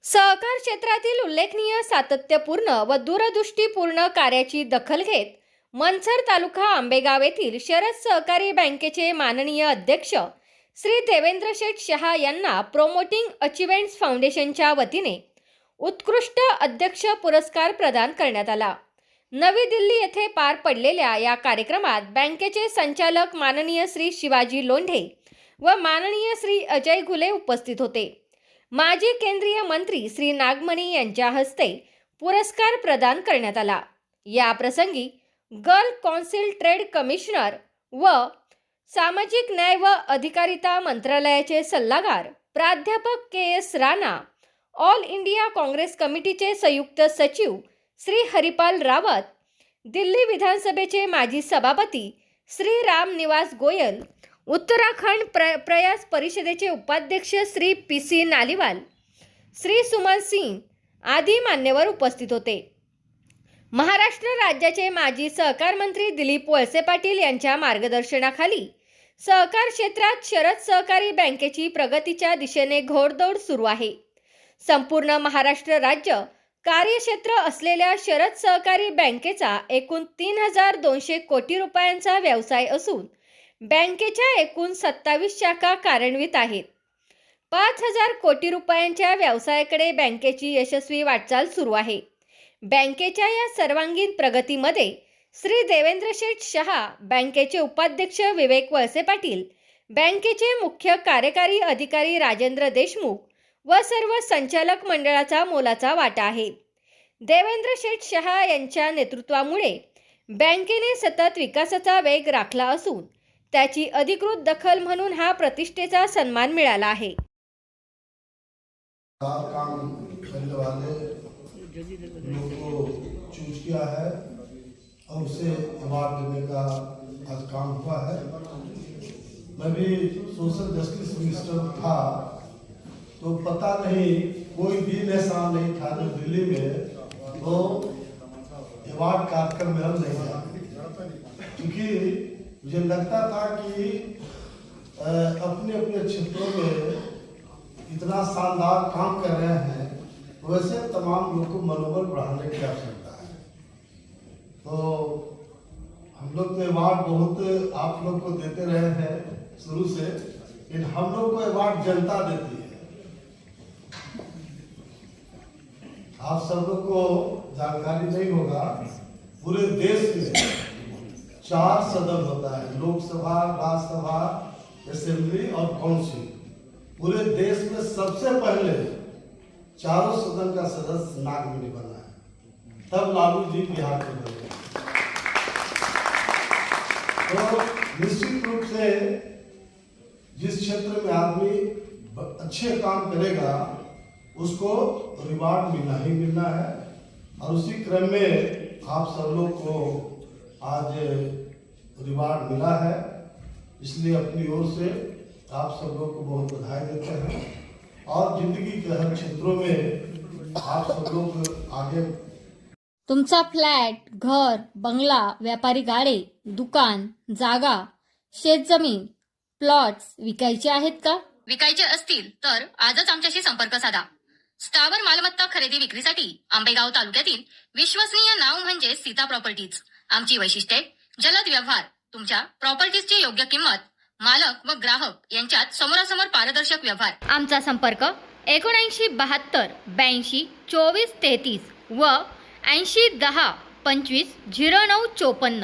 सहकार क्षेत्रातील उल्लेखनीय सातत्यपूर्ण व दूरदृष्टीपूर्ण कार्याची दखल घेत मंचर तालुका आंबेगाव येथील शरद सहकारी बँकेचे माननीय अध्यक्ष श्री देवेंद्र शेठ शहा यांना प्रोमोटिंग अचिव्हमेंट्स फाउंडेशनच्या वतीने उत्कृष्ट अध्यक्ष पुरस्कार प्रदान करण्यात आला। नवी दिल्ली येथे पार पडलेल्या या कार्यक्रमात बँकेचे संचालक माननीय श्री शिवाजी लोंढे व माननीय श्री अजय घुले उपस्थित होते। माजी केंद्रीय मंत्री श्री नागमणी यांच्या हस्ते पुरस्कार प्रदान करण्यात आला। या प्रसंगी गर्ल कौन्सिल ट्रेड कमिशनर व सामाजिक न्याय व अधिकारिता मंत्रालयाचे सल्लागार प्राध्यापक KS. Rana, all India Congress कमिटीचे संयुक्त सचिव श्री हरिपाल रावत, दिल्ली विधानसभेचे माजी सभापती श्री राम निवास गोयल, उत्तराखंड प्रयास परिषदेचे उपाध्यक्ष श्री पी.सी. नालीवाल, श्री सुमन सिंग आदी मान्यवर उपस्थित होते। महाराष्ट्र राज्याचे माजी सहकार मंत्री दिलीप वळसे पाटील यांच्या मार्गदर्शनाखाली सहकार क्षेत्रात शरद सहकारी बँकेची प्रगतीच्या दिशेने घोडदौड सुरू आहे। संपूर्ण महाराष्ट्र राज्य कार्यक्षेत्र असलेल्या शरद सहकारी बँकेचा एकूण 3,200 कोटी रुपयांचा व्यवसाय असून बँकेच्या एकूण 27 शाखा कार्यान्वित आहेत। 5,000 कोटी रुपयांच्या व्यवसायाकडे बँकेची यशस्वी वाटचाल सुरू आहे। बँकेच्या या सर्वांगीण प्रगतीमध्ये श्री देवेंद्र शेठ शहा, बँकेचे उपाध्यक्ष विवेक वळसे पाटील, बँकेचे मुख्य कार्यकारी अधिकारी राजेंद्र देशमुख व सर्व संचालक मंडळाचा मोलाचा वाटा आहे। देवेंद्र शेठ शहा यांच्या नेतृत्वामुळे बँकेने सतत विकासाचा वेग राखला असून त्याची अधिकृत दखल म्हणून हा प्रतिष्ठेचा सन्मान मिळाला आहे। लोग को चूज किया है और उसे अवार्ड देने का आज काम हुआ है। मैं भी सोशल जस्टिस मिनिस्टर था तो पता नहीं कोई दिन ऐसा नहीं था जो दिल्ली में तो अवार्ड कार्यक्रम में हम नहीं जाते, क्योंकि मुझे लगता था कि अपने अपने क्षेत्रों में इतना शानदार काम कर रहे हैं, वैसे तमाम लोग को मनोबल बढ़ाने की आवश्यकता है। तो हम लोग तो अवार्ड बहुत आप लोग को देते रहे हैं शुरू से, लेकिन हम लोग को अवार्ड जनता देती है। आप सब लोग को जानकारी नहीं होगा, पूरे देश में 4 सदन होता है, लोकसभा, राज्यसभा, असेंबली और काउंसिल। पूरे देश में सबसे पहले चारों सदन का सदस्य नागमणी बना है, तब लालू जी बिहार के बने। तो निश्चित रूप से जिस क्षेत्र में आदमी अच्छे काम करेगा उसको रिवार्ड मिलना ही मिलना है, और उसी क्रम में आप सब लोग को आज रिवार्ड मिला है। इसलिए अपनी ओर से आप सब लोग को बहुत बधाई देते हैं और जिंदगी के हर क्षेत्रों में आप सब लोग आगे। तुमचा फ्लॅट, घर, बंगला, व्यापारी गाडे, दुकान, जागा, शेतजमीन, प्लॉट्स विकायचे आहेत का? विकायचे असतील तर आजच आमच्याशी संपर्क साधा। स्थावर मालमत्ता खरेदी विक्रीसाठी आंबेगाव तालुक्यातील विश्वसनीय नाव म्हणजे सीता प्रॉपर्टीज। आमची वैशिष्ट्ये: जलद व्यवहार, तुमच्या प्रॉपर्टीजची योग्य किंमत, मालक व ग्राहक यांच्यात समोरासमोर पारदर्शक व्यवहार। आमचा संपर्क 7972 82 24 33 व 80 10 25 09 54।